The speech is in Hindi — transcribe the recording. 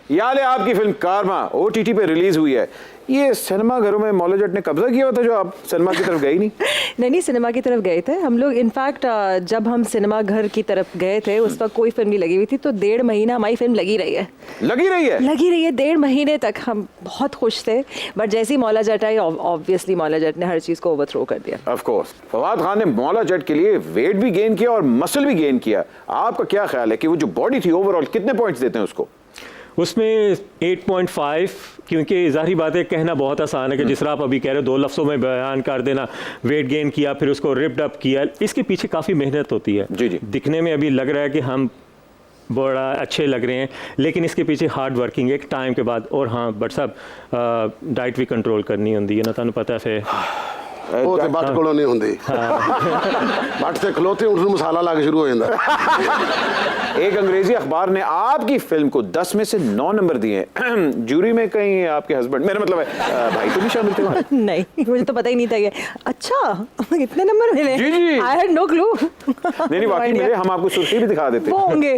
याद है आपकी फिल्म कारमा OTT पे रिलीज हुई है। ये सिनेमा घरों में मौला जट ने कब्जा किया हुआ था जो आप सिनेमा की तरफ गए नहीं? नहीं, सिनेमा की तरफ गए थे हम लोग। इनफैक्ट जब हम सिनेमा घर की तरफ गए थे उस वक्त कोई फिल्म नहीं लगी हुई थी, तो 1.5 महीना हमारी फिल्म लगी रही है। लगी रही है 1.5 महीने तक हम बहुत खुश थे। बट जैसे ही मौला जट आई, ऑब्वियसली मौला जट ने हर चीज़ को ओवरथ्रो कर दिया। ऑफ कोर्स फवाद खान ने मौला जट के लिए वेट भी गेन किया और मसल भी गेन किया। आपका क्या ख्याल है कि वो जो बॉडी थी ओवरऑल कितने पॉइंट्स देते हैं उसको? उसमें 8.5, क्योंकि ज़ाहिर बात है कहना बहुत आसान है कि जिस तरह आप अभी कह रहे हो 2 लफ्ज़ों में बयान कर देना, वेट गेन किया फिर उसको रिप्ड अप किया, इसके पीछे काफ़ी मेहनत होती है। जी जी। दिखने में अभी लग रहा है कि हम बड़ा अच्छे लग रहे हैं, लेकिन इसके पीछे हार्ड वर्किंग एक टाइम के बाद। और हाँ बट साहब डाइट भी कंट्रोल करनी होंगी है ना, तुहानू पता है ਉਹ ਤੇ ਬੱਟ ਕੋਲੋਂ ਨਹੀਂ ਹੁੰਦੀ ਬੱਟ ਤੇ ਖਲੋਤੇ ਉਸ ਨੂੰ ਮਸਾਲਾ ਲੱਗ ਸ਼ੁਰੂ ਹੋ ਜਾਂਦਾ। एक अंग्रेजी अखबार ने आपकी फिल्म को 10 में से 9 नंबर दिए हैं। जूरी में कहीं आपके हस्बैंड, मेरा मतलब है भाई तो नहीं शामिल थे वहाँ? नहीं, मुझे तो पता ही नहीं था ये। अच्छा इतने नंबर मिले? जी जी। I had no clue. नहीं वाकई मिले, हम आपको सुर्खी भी दिखा देते वो होंगे।